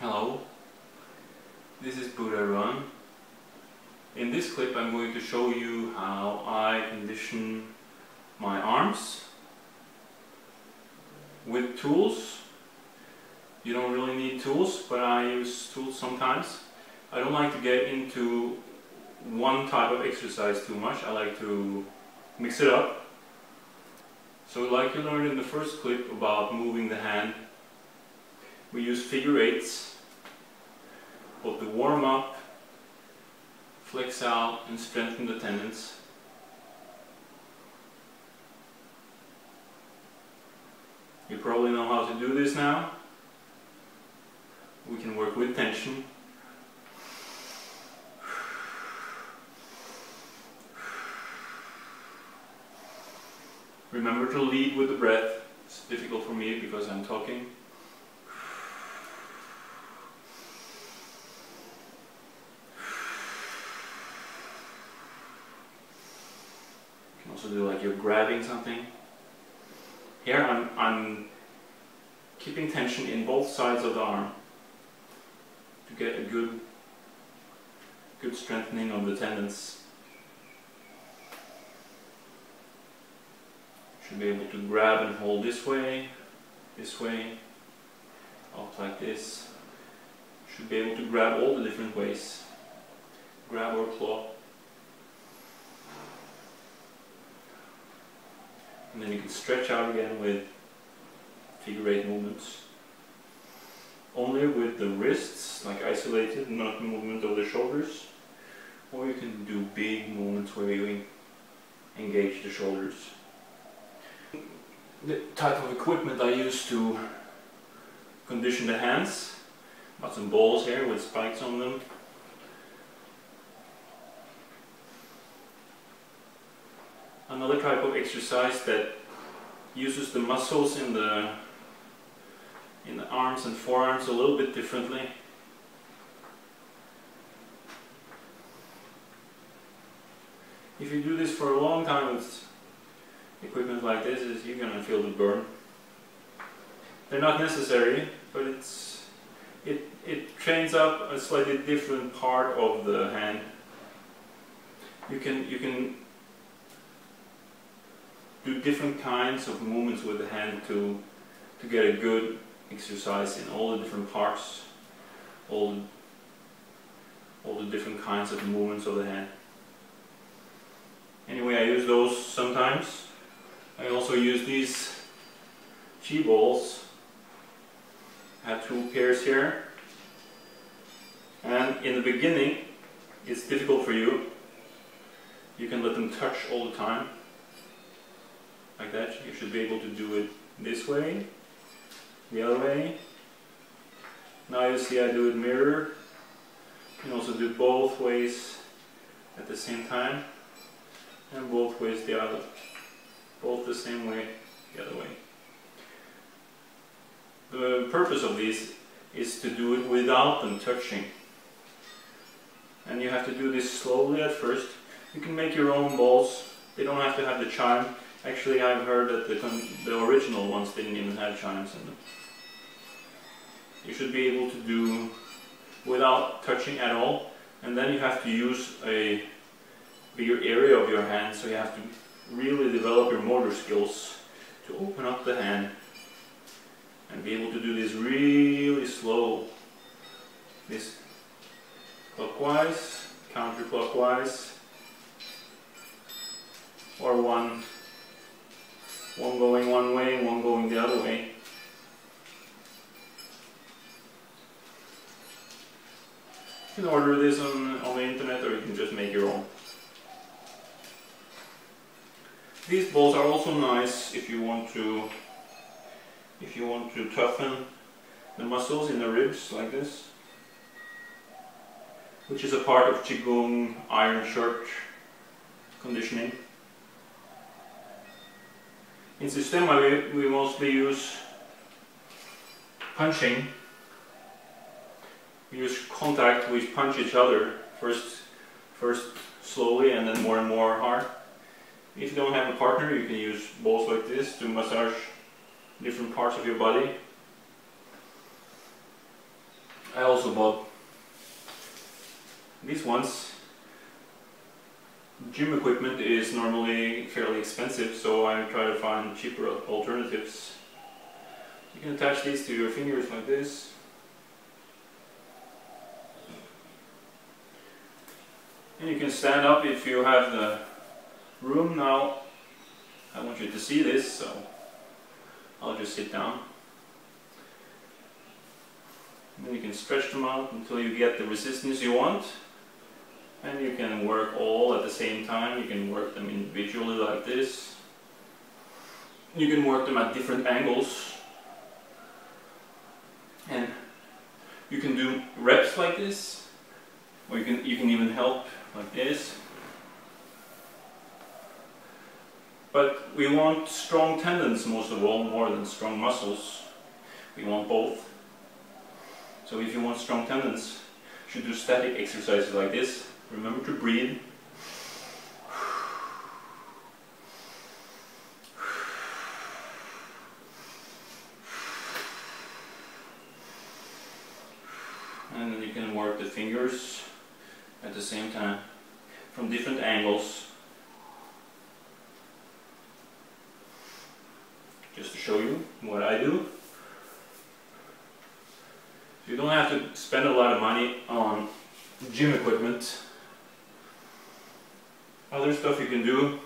Hello, this is Buddha Run. In this clip I'm going to show you how I condition my arms with tools. You don't really need tools, but I use tools sometimes. I don't like to get into one type of exercise too much. I like to mix it up. So like you learned in the first clip about moving the hand, we use figure eights, both to warm up, flex out and strengthen the tendons. You probably know how to do this now. We can work with tension. Remember to lead with the breath. It's difficult for me because I'm talking. You can also do like you're grabbing something. Here I'm keeping tension in both sides of the arm to get a good strengthening of the tendons. Should be able to grab and hold this way, out like this. Should be able to grab all the different ways. Grab or claw. And then you can stretch out again with figure eight movements. Only with the wrists, like isolated, not movement of the shoulders. Or you can do big movements where you engage the shoulders. The type of equipment I use to condition the hands. Got some balls here with spikes on them. Another type of exercise that uses the muscles in the arms and forearms a little bit differently. If you do this for a long time with equipment like this, you're gonna feel the burn. They're not necessary, but it trains up a slightly different part of the hand. You can do different kinds of movements with the hand to get a good exercise in all the different parts, all the different kinds of movements of the hand. Anyway, I use those sometimes. I also use these chi balls. I have two pairs here. And in the beginning, it's difficult for you. You can let them touch all the time. Like that. You should be able to do it this way, the other way. Now you see I do it mirror. You can also do both ways at the same time. And both ways the other. Both the same way, the other way. The purpose of these is to do it without them touching. And you have to do this slowly at first. You can make your own balls. They don't have to have the chime. Actually, I've heard that the original ones didn't even have chimes in them. You should be able to do without touching at all. And then you have to use a bigger area of your hand, so you have to really develop your motor skills to open up the hand and be able to do this really slow. This clockwise, counterclockwise, or one going one way and one going the other way. You can order this on the internet, or you can just make your own. These balls are also nice if you want to toughen the muscles in the ribs like this, which is a part of Qigong iron shirt conditioning. In Systema we mostly use punching. We use contact, we punch each other first slowly and then more and more hard. If you don't have a partner, you can use balls like this to massage different parts of your body. I also bought these ones. Gym equipment is normally fairly expensive, so I try to find cheaper alternatives. You can attach these to your fingers like this. And you can stand up if you have the room. Now I want you to see this, so I'll just sit down. And then you can stretch them out until you get the resistance you want. And you can work all at the same time. You can work them individually like this. You can work them at different angles. And you can do reps like this, or you can even help like this. But we want strong tendons most of all, more than strong muscles. We want both. So if you want strong tendons, you should do static exercises like this. Remember to breathe. And then you can work the fingers at the same time from different angles. Just to show you what I do. You don't have to spend a lot of money on gym equipment. Other stuff you can do.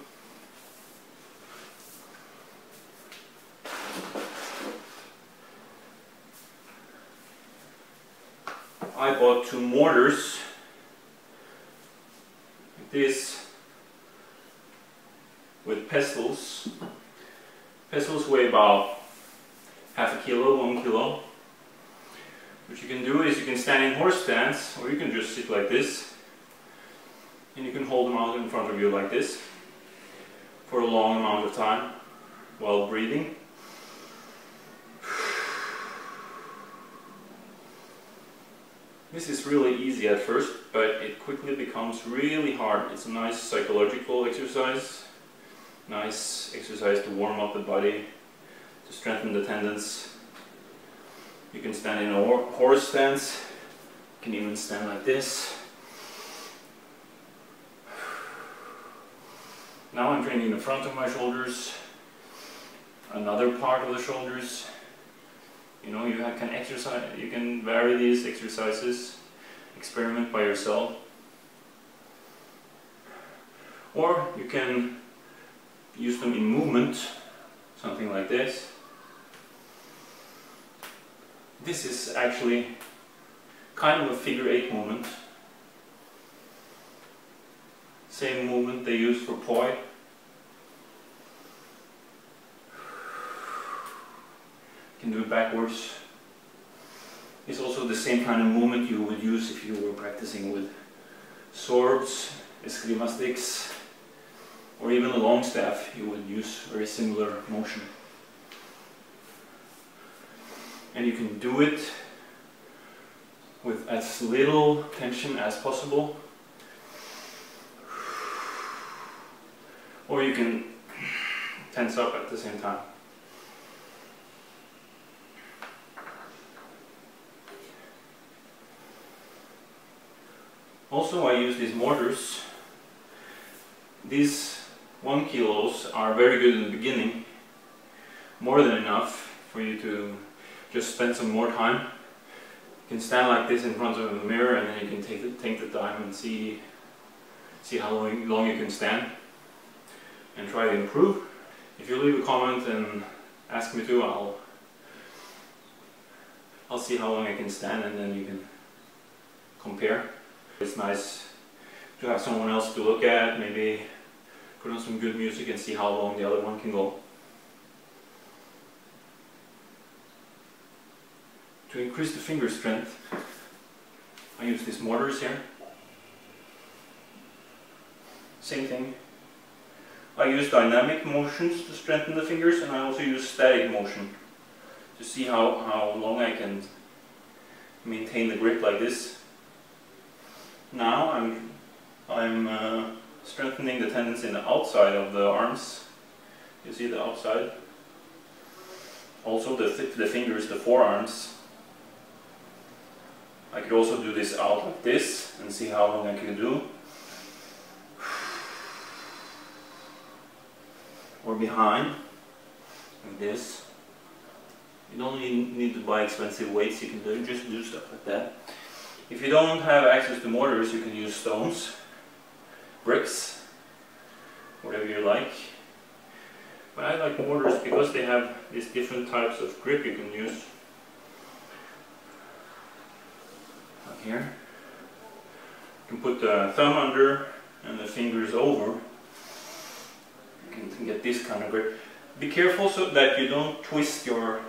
I bought 2 mortars like this with pestles. Pestles weigh about half a kilo, 1 kilo. What you can do is you can stand in horse stance, or you can just sit like this. And you can hold them out in front of you like this for a long amount of time while breathing. This is really easy at first, but it quickly becomes really hard. It's a nice psychological exercise, nice exercise to warm up the body, to strengthen the tendons. You can stand in a horse stance, you can even stand like this. Now I'm training the front of my shoulders, another part of the shoulders. You know, you can exercise, you can vary these exercises, experiment by yourself. Or you can use them in movement, something like this. This is actually kind of a figure 8 movement. Same movement they use for poi. You can do it backwards. It's also the same kind of movement you would use if you were practicing with swords, eskrima sticks, or even a long staff. You would use very similar motion. And you can do it with as little tension as possible. Or you can tense up at the same time. Also, I use these mortars. These 1 kilos are very good in the beginning. More than enough for you to just spend some more time. You can stand like this in front of the mirror, and then you can take the time and see how long you can stand and try to improve. If you leave a comment and ask me to, I'll see how long I can stand, and then you can compare. It's nice to have someone else to look at, maybe put on some good music and see how long the other one can go. To increase the finger strength, I use these mortars here. Same thing. I use dynamic motions to strengthen the fingers, and I also use static motion to see how long I can maintain the grip like this. Now I'm strengthening the tendons in the outside of the arms. You see the outside. Also the fingers, the forearms. could also do this out like this and see how long I can do. Or behind, like this. You don't need to buy expensive weights, you can just do stuff like that. If you don't have access to mortars, you can use stones, bricks, whatever you like. But I like mortars because they have these different types of grip you can use. Like here. You can put the thumb under and the fingers over. You can get this kind of grip. Be careful so that you don't twist your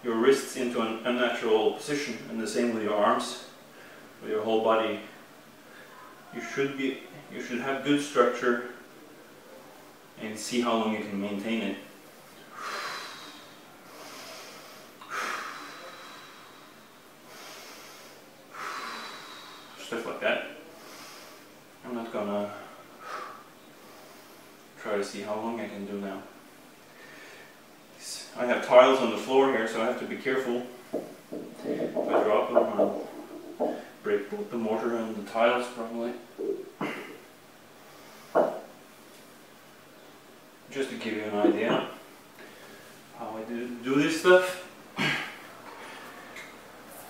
wrists into an unnatural position, and the same with your arms, with your whole body. You should have good structure and see how long you can maintain it. Stuff like that. I'm not gonna try to see how long I can do now. I have tiles on the floor here, so I have to be careful. If I drop them, I'll break both the mortar and the tiles probably. Just to give you an idea how I do this stuff.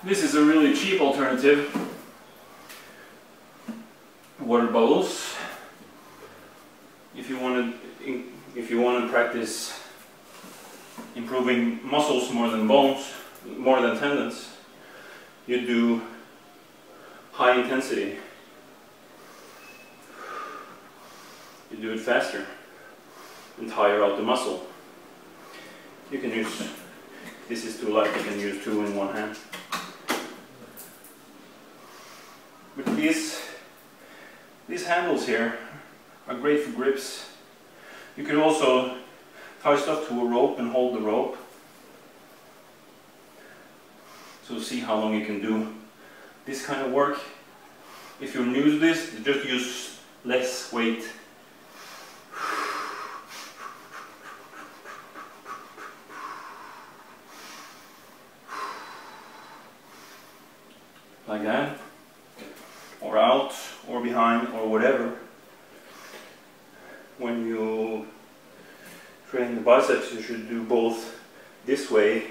This is a really cheap alternative. Water bubbles. If you want to practice improving muscles more than bones, more than tendons, you do high intensity. You do it faster and tire out the muscle. You can use, this is too light, you can use 2 in one hand. But these handles here are great for grips. You could also tie stuff to a rope and hold the rope. So see how long you can do this kind of work. If you're new to this, just use less weight. Like that. Or out, or behind, or whatever. When you train the biceps, you should do both this way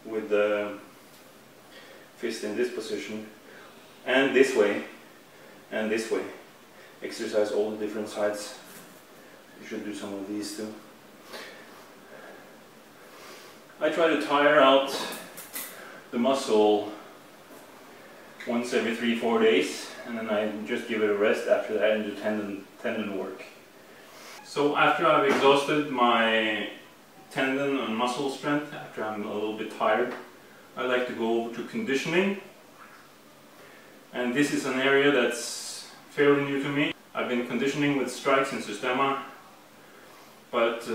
with the fist in this position, and this way, and this way. Exercise all the different sides. You should do some of these too. I try to tire out the muscle once every 3-4 days, and then I just give it a rest after that and do tendon work. So after I've exhausted my tendon and muscle strength, after I'm a little bit tired, I like to go over to conditioning. And this is an area that's fairly new to me. I've been conditioning with strikes and Systema, but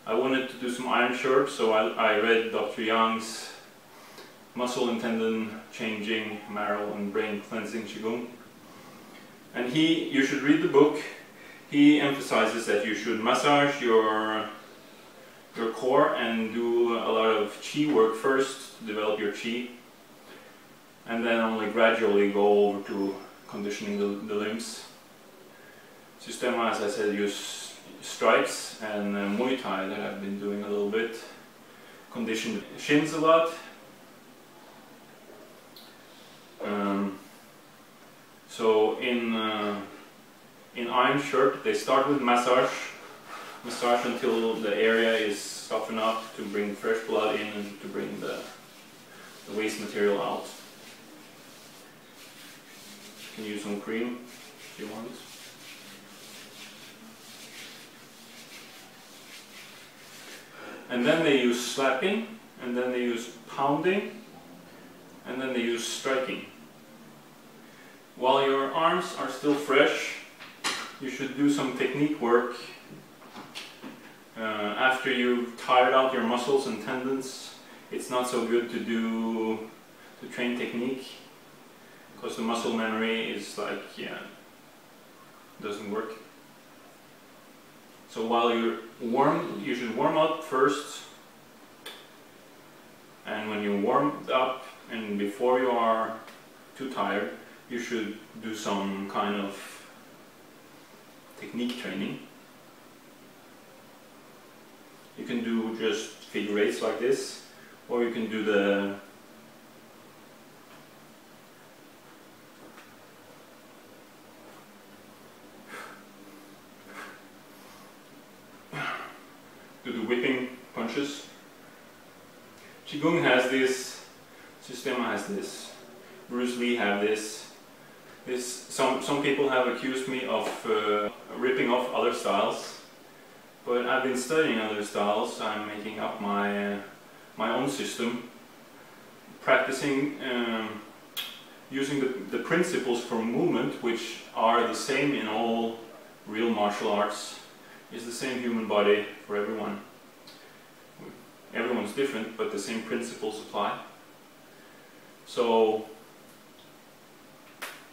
I wanted to do some iron sharp, so I read Dr. Young's Muscle and Tendon Changing Marrow and Brain Cleansing Qigong. And you should read the book. He emphasizes that you should massage your core and do a lot of Qi work first to develop your Qi, and then only gradually go over to conditioning the limbs. Systema, as I said, use strikes, and Muay Thai that I've been doing a little bit. Condition shins a lot. So in iron shirt, they start with massage until the area is softened up to bring fresh blood in and to bring the waste material out. You can use some cream if you want. And then they use slapping, and then they use pounding, and then they use striking. While your arms are still fresh, you should do some technique work. After you've tired out your muscles and tendons, it's not so good to train technique, because the muscle memory is like, doesn't work. So while you're warm, you should warm up first, And when you warm up and before you are too tired, you should do some kind of technique training. You can do just figure eights like this, or you can do the whipping punches. Qigong has this, Systema has this, Bruce Lee have this. Some people have accused me of ripping off other styles, but I've been studying other styles. I'm making up my own system, practicing using the principles for movement, which are the same in all real martial arts. It's the same human body for everyone. Everyone's different, but the same principles apply. So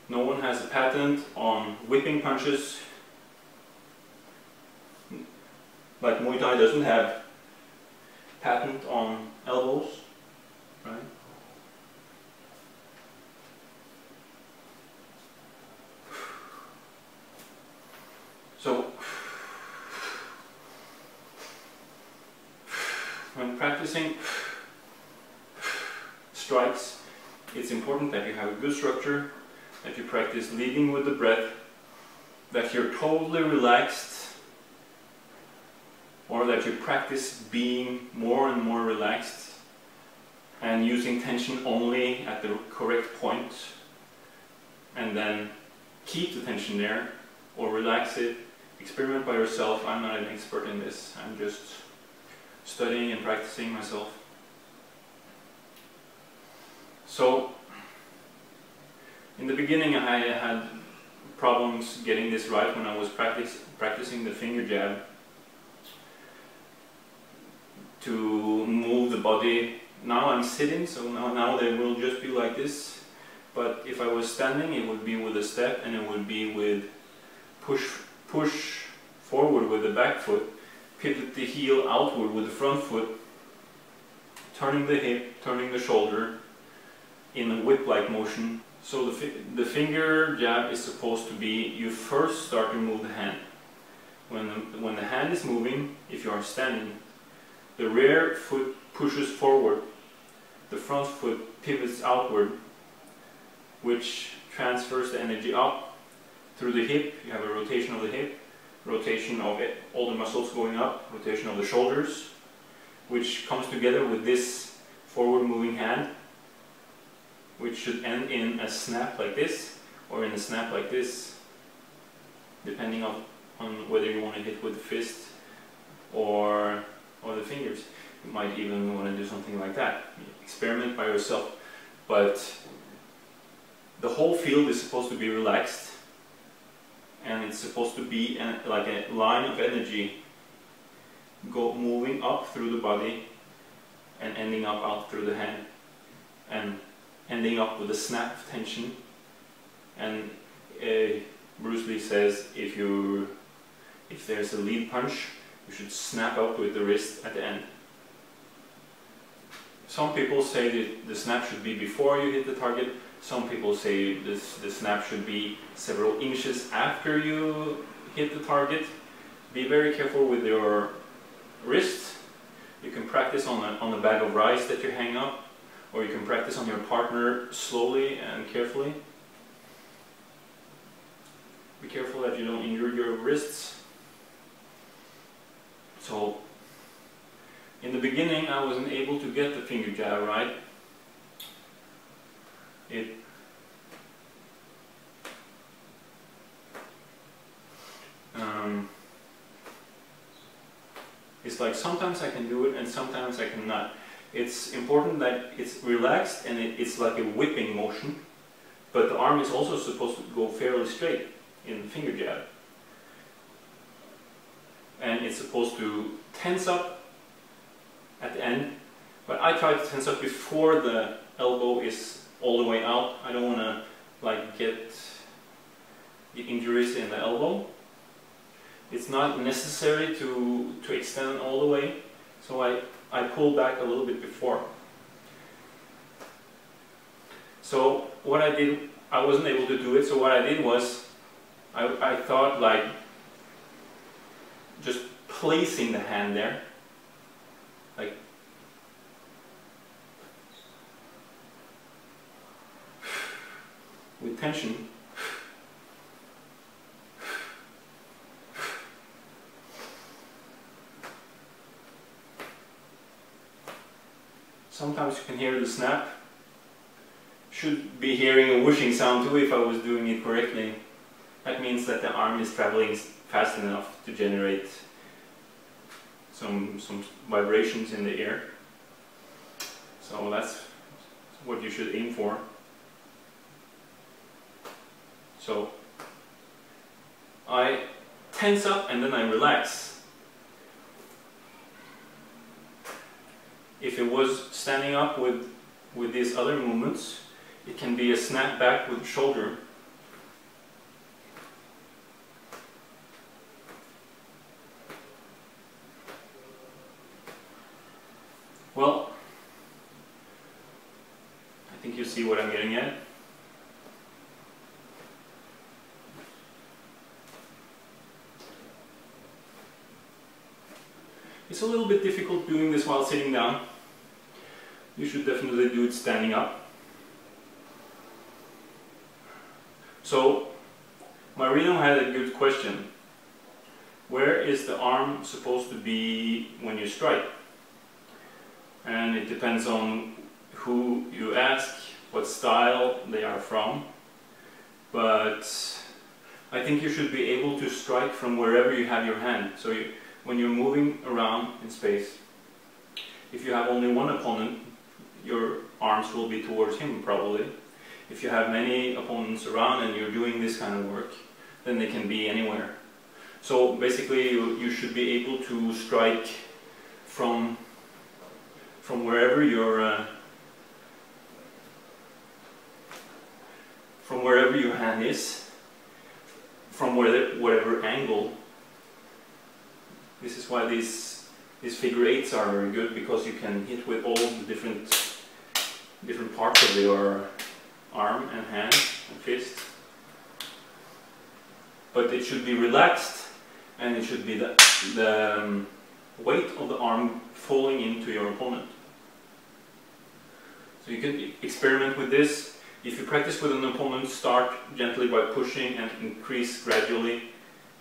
no one has a patent on whipping punches. Like Muay Thai doesn't have patent on elbows, right? So when practicing strikes, it's important that you have a good structure, that you practice leading with the breath, that you're totally relaxed, or that you practice being more and more relaxed and using tension only at the correct point, and then keep the tension there or relax it. Experiment by yourself. I'm not an expert in this. I'm just studying and practicing myself. So in the beginning I had problems getting this right when I was practicing the finger jab to move the body. Now I'm sitting, so now they will just be like this, but if I was standing it would be with a step, and it would be with push forward with the back foot, pivot the heel outward with the front foot, turning the hip, turning the shoulder in a whip-like motion. So the finger jab is supposed to be, you first start to move the hand. When the hand is moving, if you are standing, the rear foot pushes forward, the front foot pivots outward, which transfers the energy up through the hip. You have a rotation of the hip, rotation of all the muscles going up, rotation of the shoulders, which comes together with this forward moving hand, which should end in a snap like this, or in a snap like this, depending on whether you want to hit with the fist or the fingers. You might even want to do something like that. Experiment by yourself. But the whole field is supposed to be relaxed, and it's supposed to be like a line of energy moving up through the body and ending up out through the hand, and ending up with a snap of tension. And Bruce Lee says if there's a lead punch, you should snap up with the wrist at the end. Some people say that the snap should be before you hit the target. Some people say the snap should be several inches after you hit the target. Be very careful with your wrist. You can practice on a bag of rice that you hang up, or you can practice on your partner slowly and carefully. Be careful that you don't injure your wrists. So, in the beginning I wasn't able to get the finger jab right. It's like sometimes I can do it and sometimes I cannot. It's important that it's relaxed and it's like a whipping motion, but the arm is also supposed to go fairly straight in the finger jab. And it's supposed to tense up at the end, but I try to tense up before the elbow is all the way out. I don't want to like get the injuries in the elbow. It's not necessary to extend all the way, so I pull back a little bit before. So what I did, I wasn't able to do it, so what I did was, I thought like just placing the hand there, like with tension. Sometimes you can hear the snap. Should be hearing a whooshing sound too if I was doing it correctly. That means that the arm is traveling fast enough to generate some vibrations in the air. So that's what you should aim for. So I tense up and then I relax. If it was standing up with these other movements, it can be a snap back with the shoulder. Well, I think you see what I'm getting at. It's a little bit difficult doing this while sitting down. You should definitely do it standing up. So, Marino had a good question. Where is the arm supposed to be when you strike? And it depends on who you ask, what style they are from. But I think you should be able to strike from wherever you have your hand. So when you're moving around in space, if you have only one opponent, your arms will be towards him probably. If you have many opponents around and you're doing this kind of work, then they can be anywhere. So basically you should be able to strike from wherever your hand is, from whatever angle. This is why these figure eights are very good, because you can hit with all the different parts of your arm and hand and fist. But it should be relaxed, and it should be the weight of the arm falling into your opponent. So you can experiment with this. If you practice with an opponent, start gently by pushing and increase gradually.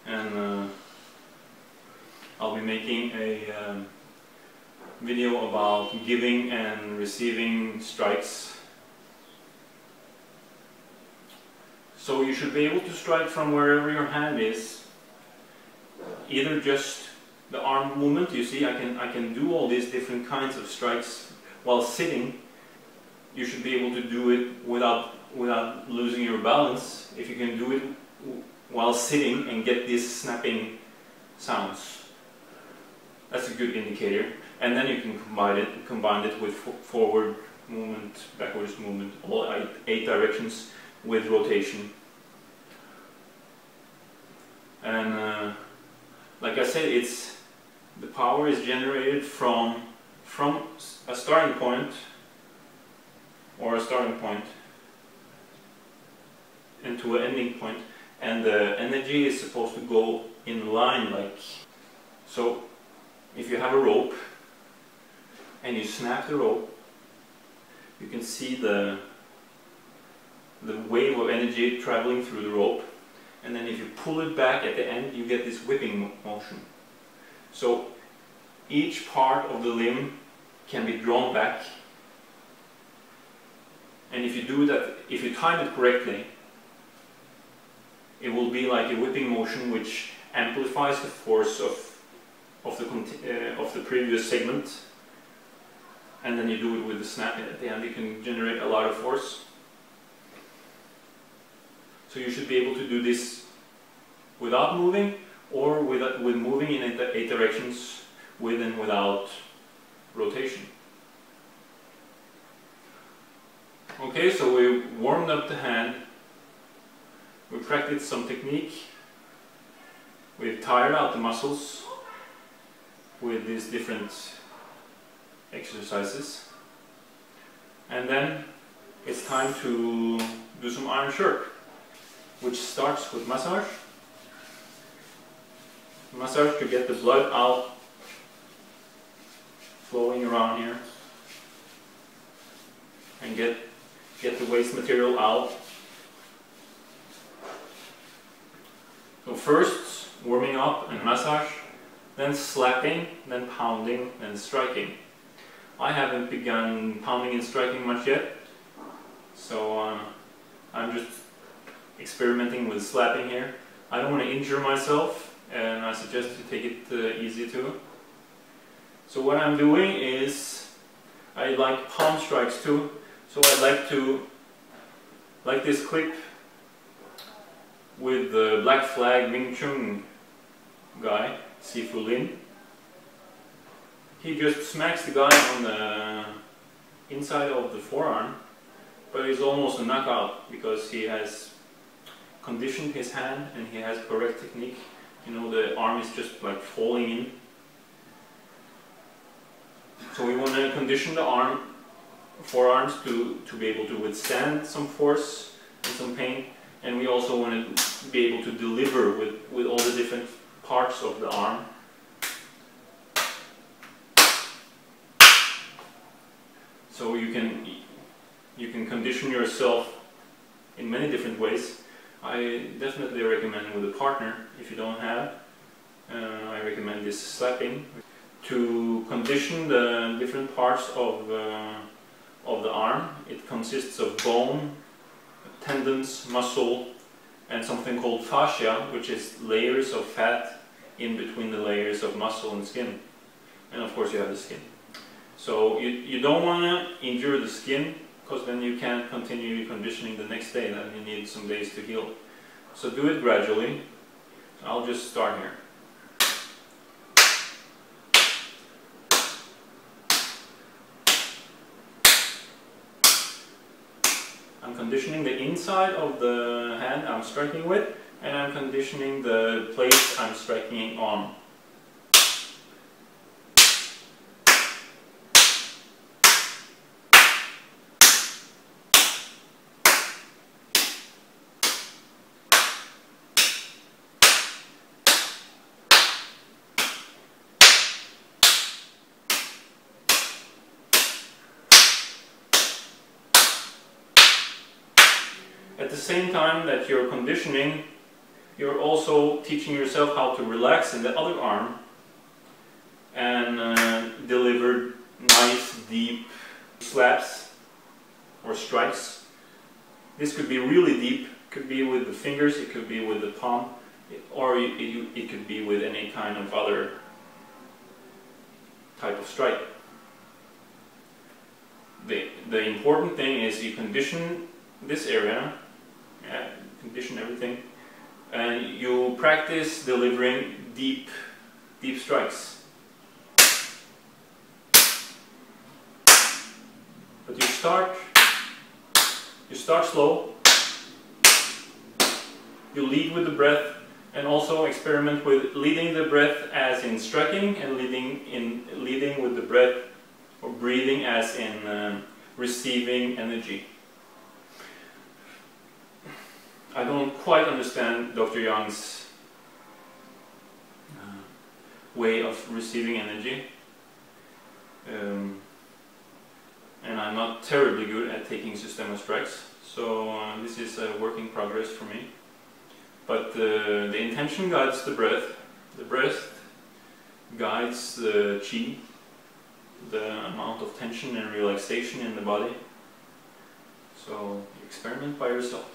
And I'll be making a video about giving and receiving strikes. So you should be able to strike from wherever your hand is. Either just the arm movement. You see, I can do all these different kinds of strikes while sitting. You should be able to do it without losing your balance. If you can do it while sitting and get these snapping sounds, that's a good indicator. And then you can combine it with forward movement, backwards movement, all 8 directions with rotation. And like I said, the power is generated from a starting point, into an ending point, and the energy is supposed to go in line, like so. If you have a rope and you snap the rope, you can see the wave of energy traveling through the rope, and then if you pull it back at the end, you get this whipping motion. So each part of the limb can be drawn back, and if you do that, if you time it correctly, it will be like a whipping motion which amplifies the force of the previous segment, and then you do it with the snap at the end. You can generate a lot of force. So you should be able to do this without moving, or with moving in 8 directions, with and without rotation. Okay, so we warmed up the hand, we practiced some technique, we've tired out the muscles with these different exercises, and then it's time to do some iron shirk, which starts with massage. Massage to get the blood out, flowing around here, and get the waste material out. So first warming up and massage, then slapping, then pounding, then striking. I haven't begun pounding and striking much yet, so I'm just experimenting with slapping here. I don't want to injure myself, and I suggest you take it easy too. So what I'm doing is, I like palm strikes too, so I like to, like this clip with the Black Flag Wing Chun guy, Sifu Lin. He just smacks the guy on the inside of the forearm, but it's almost a knockout because he has conditioned his hand and he has correct technique. You know, the arm is just like falling in. So we want to condition the forearms to be able to withstand some force and some pain, and we also want to be able to deliver with all the different parts of the arm. So you can condition yourself in many different ways. I definitely recommend with a partner. If you don't have, I recommend this slapping. To condition the different parts of the arm, it consists of bone, tendons, muscle, and something called fascia, which is layers of fat in between the layers of muscle and skin. And of course you have the skin. So you don't want to injure the skin, because then you can't continue conditioning the next day, then you need some days to heal. So do it gradually. I'll just start here. I'm conditioning the inside of the hand I'm striking with, and I'm conditioning the place I'm striking on. At the same time that you're conditioning, you're also teaching yourself how to relax in the other arm and deliver nice deep slaps or strikes. This could be really deep, it could be with the fingers, it could be with the palm, or it could be with any kind of other type of strike. The important thing is you condition this area, condition everything, and you practice delivering deep strikes. But you start slow, you lead with the breath, and also experiment with leading the breath as in striking, and leading with the breath or breathing as in receiving energy. I don't quite understand Dr. Young's way of receiving energy, and I'm not terribly good at taking systemic strikes, so this is a work in progress for me. But the intention guides the breath guides the chi, the amount of tension and relaxation in the body. So experiment by yourself.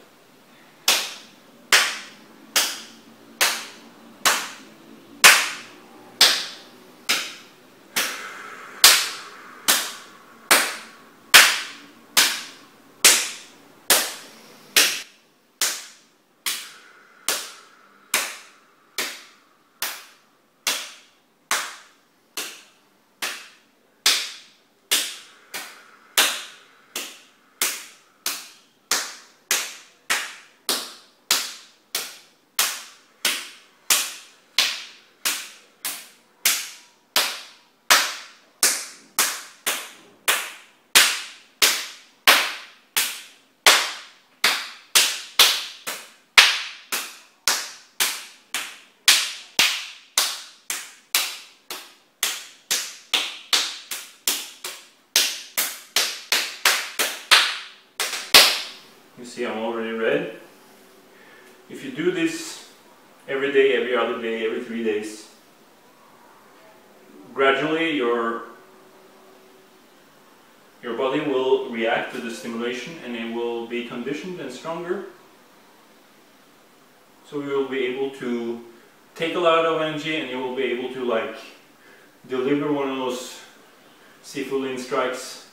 You see I'm already red. If you do this every day, every other day, every 3 days, gradually your body will react to the stimulation and it will be conditioned and stronger. So you will be able to take a lot of energy and you will be able to like deliver one of those Skillfulness strikes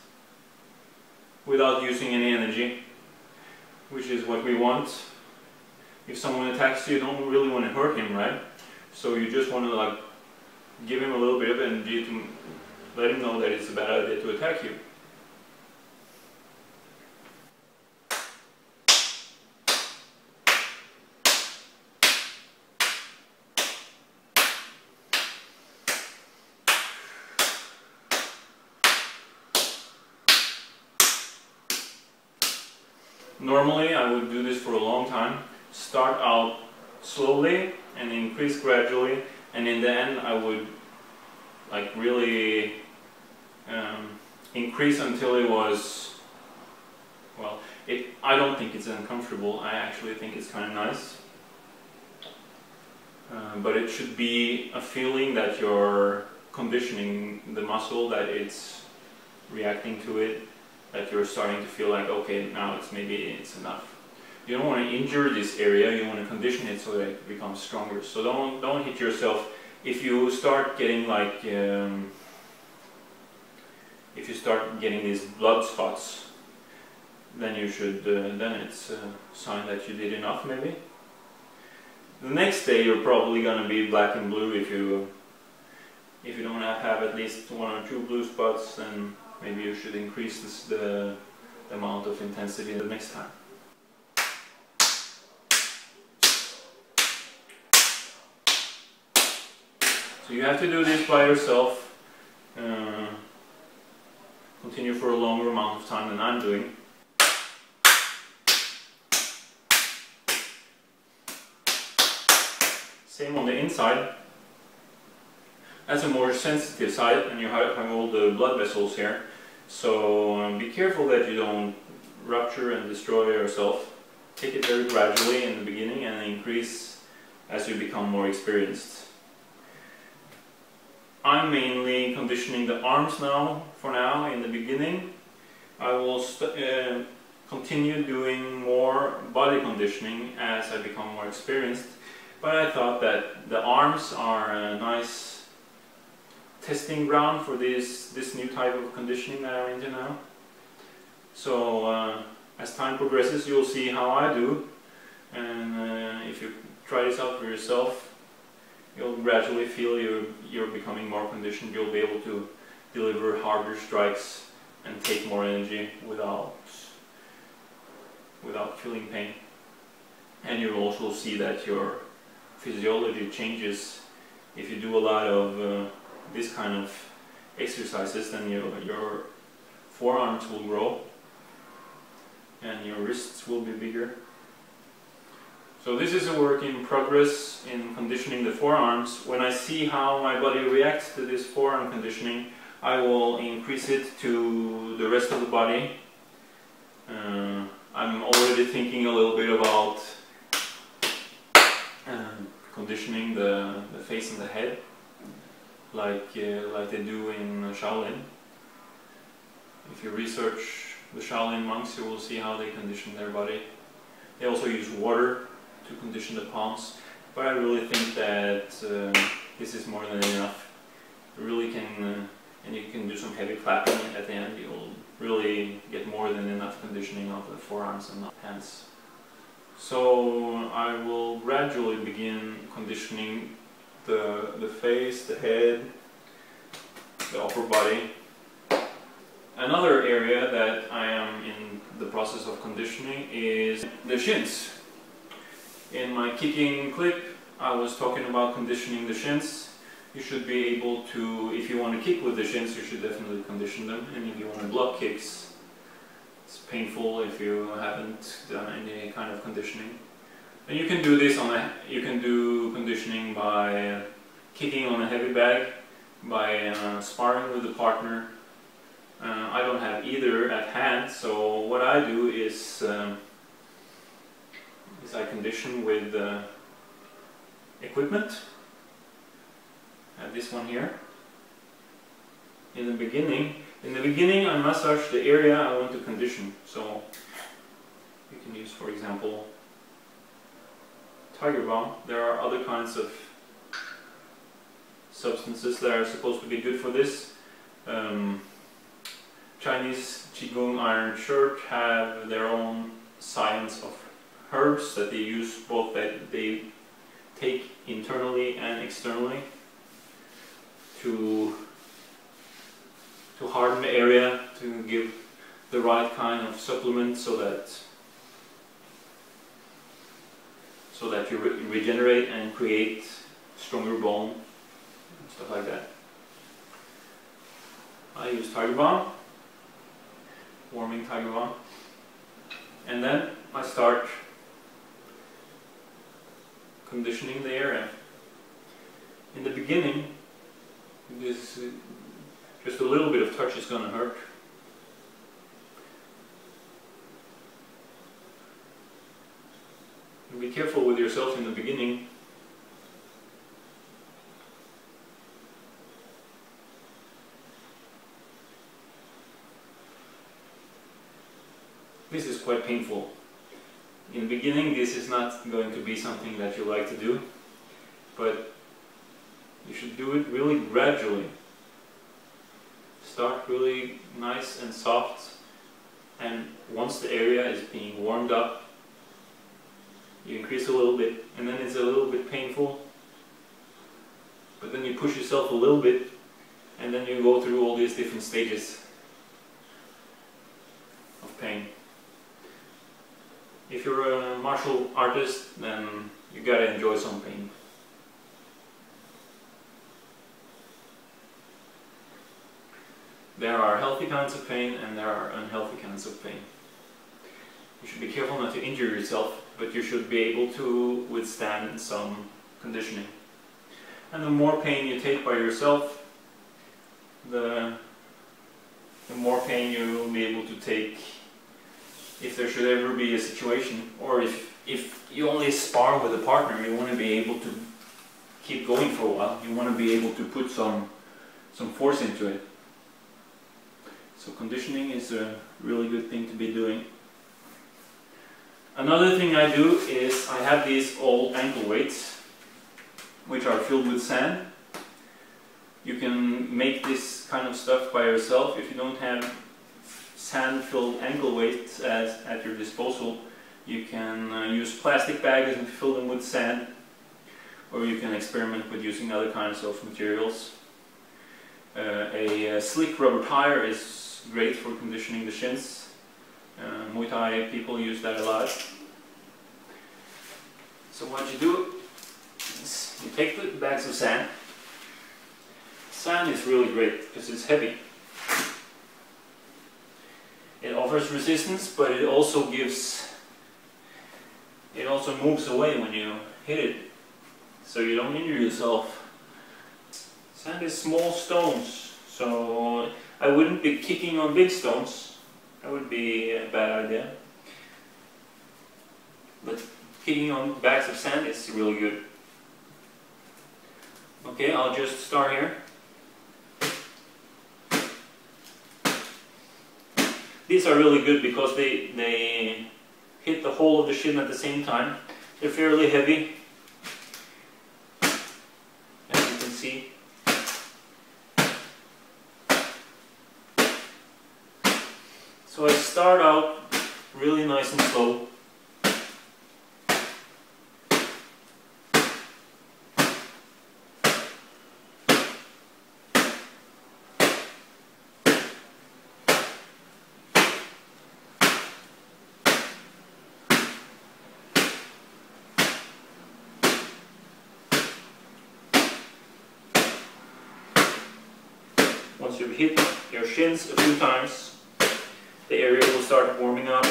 without using any energy, which is what we want. If someone attacks you, you don't really want to hurt him, right? So you just want to like give him a little bit of energy to let him know that it's a bad idea to attack you. Normally I would do this for a long time, start out slowly and increase gradually, and in the end I would like really increase until it was, well, I don't think it's uncomfortable, I actually think it's kind of nice. But it should be a feeling that you're conditioning the muscle, that it's reacting to it, that you're starting to feel like, okay, now maybe it's enough. You don't want to injure this area, you want to condition it so that it becomes stronger. So don't hit yourself. If you start getting like, if you start getting these blood spots, then you should, then it's a sign that you did enough maybe. The next day you're probably going to be black and blue. If you don't have at least 1 or 2 blue spots, then maybe you should increase the amount of intensity the next time. So you have to do this by yourself, continue for a longer amount of time than I'm doing. Same on the inside. That's a more sensitive side, and you have all the blood vessels here. So be careful that you don't rupture and destroy yourself. Take it very gradually in the beginning and increase as you become more experienced. I'm mainly conditioning the arms now, for now, in the beginning. I will continue doing more body conditioning as I become more experienced. But I thought that the arms are a nice testing ground for this new type of conditioning that I'm into now. So as time progresses, you'll see how I do, and if you try this out for yourself, you'll gradually feel you're becoming more conditioned. You'll be able to deliver harder strikes and take more energy without feeling pain. And you'll also see that your physiology changes. If you do a lot of this kind of exercises, then your forearms will grow and your wrists will be bigger. So this is a work in progress in conditioning the forearms. When I see how my body reacts to this forearm conditioning, I will increase it to the rest of the body. I'm already thinking a little bit about conditioning the face and the head, like they do in Shaolin. If you research the Shaolin monks, you will see how they condition their body. They also use water to condition the palms, but I really think that this is more than enough. You really can, and you can do some heavy clapping at the end. You'll really get more than enough conditioning of the forearms and the hands. So I will gradually begin conditioning the face, the head, the upper body. Another area that I am in the process of conditioning is the shins. In my kicking clip, I was talking about conditioning the shins. You should be able to, if you want to kick with the shins, you should definitely condition them. And if you want to block kicks, it's painful if you haven't done any kind of conditioning. And you can do this you can do conditioning by kicking on a heavy bag, by sparring with a partner. I don't have either at hand, so what I do is is I condition with equipment. I have this one here. In the beginning I massage the area I want to condition. So you can use, for example, tiger balm. There are other kinds of substances that are supposed to be good for this. Chinese Qigong Iron Church have their own science of herbs that they use, both that they take internally and externally to harden the area, to give the right kind of supplement so that you regenerate and create stronger bone and stuff like that. I use tiger balm, warming tiger balm, and then I start conditioning the area. In the beginning, this just a little bit of touch is going to hurt. Be careful with yourself in the beginning. This is quite painful. In the beginning, this is not going to be something that you like to do, but you should do it really gradually. Start really nice and soft, and once the area is being warmed up, you increase a little bit, and then it's a little bit painful, but then you push yourself a little bit, and then you go through all these different stages of pain. If you're a martial artist, then you gotta enjoy some pain. There are healthy kinds of pain and there are unhealthy kinds of pain. You should be careful not to injure yourself, but you should be able to withstand some conditioning. And the more pain you take by yourself, the more pain you will be able to take if there should ever be a situation, or if you only spar with a partner. You want to be able to keep going for a while. You want to be able to put some force into it. So conditioning is a really good thing to be doing. Another thing I do is I have these old ankle weights which are filled with sand. You can make this kind of stuff by yourself. If you don't have sand-filled ankle weights at your disposal, you can use plastic bags and fill them with sand, or you can experiment with using other kinds of materials. A slick rubber tire is great for conditioning the shins. Muay Thai people use that a lot. So what you do is you take the bags of sand. Sand is really great because it's heavy. It offers resistance, but it also moves away when you hit it, so you don't injure yourself. Sand is small stones, so I wouldn't be kicking on big stones. That would be a bad idea. But kicking on bags of sand is really good. Okay, I'll just start here. These are really good because they hit the whole of the shin at the same time. They're fairly heavy, as you can see. So I start out really nice and slow. Once you've hit your shins a few times, the area will start warming up.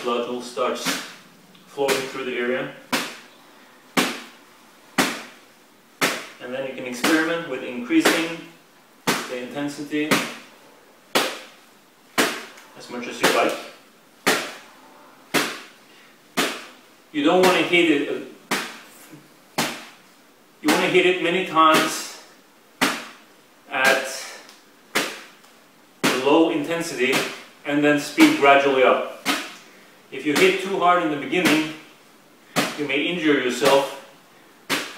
Blood will start flowing through the area. And then you can experiment with increasing the intensity as much as you like. You don't want to hit it. You want to hit it many times at a low intensity and then speed gradually up. If you hit too hard in the beginning, you may injure yourself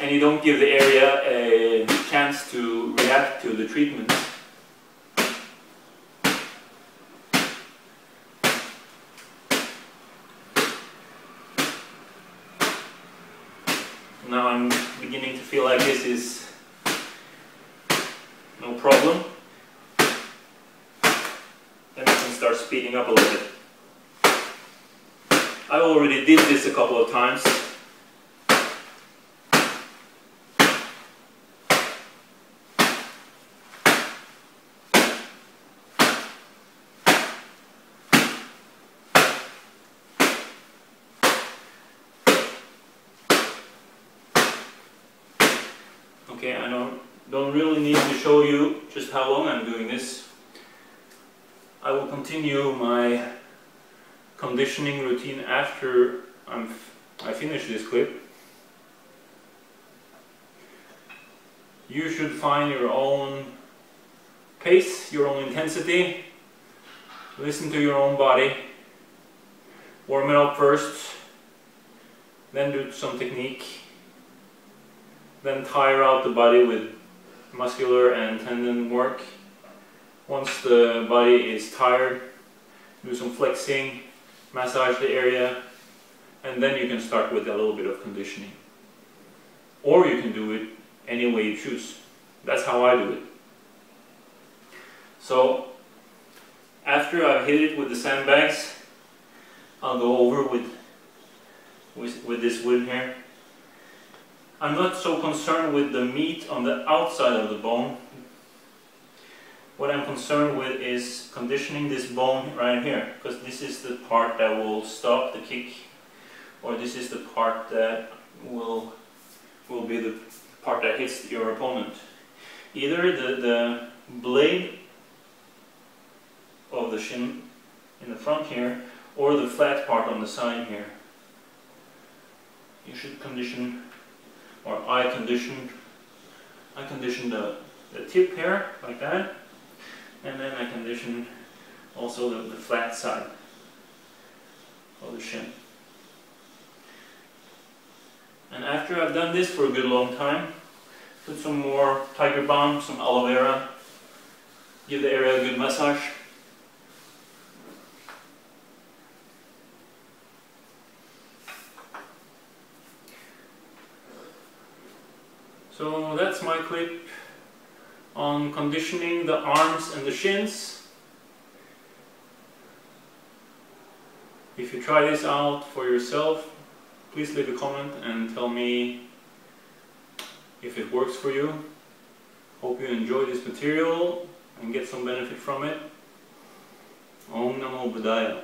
and you don't give the area a chance to react to the treatment. Now I'm beginning to feel like this is no problem. Then I can start speeding up a little bit. I already did this a couple of times. Okay, I don't really need to show you just how long I'm doing this. I will continue my conditioning routine after I finish this clip. You should find your own pace, your own intensity. Listen to your own body. Warm it up first, then do some technique. Then tire out the body with muscular and tendon work. Once the body is tired, do some flexing, massage the area, and then you can start with a little bit of conditioning. Or you can do it any way you choose. That's how I do it. So after I've hit it with the sandbags, I'll go over with this wood here. I'm not so concerned with the meat on the outside of the bone. What I'm concerned with is conditioning this bone right here, because this is the part that will stop the kick, or this is the part that will be the part that hits your opponent. Either the blade of the shin in the front here, or the flat part on the side here. You should condition, or I condition the tip here, like that, and then I condition also the flat side of the shin. And after I've done this for a good long time, put some more tiger balm, some aloe vera, give the area a good massage. So that's my clip on conditioning the arms and the shins. If you try this out for yourself, please leave a comment and tell me if it works for you. Hope you enjoy this material and get some benefit from it. Om Namo Buddhaya.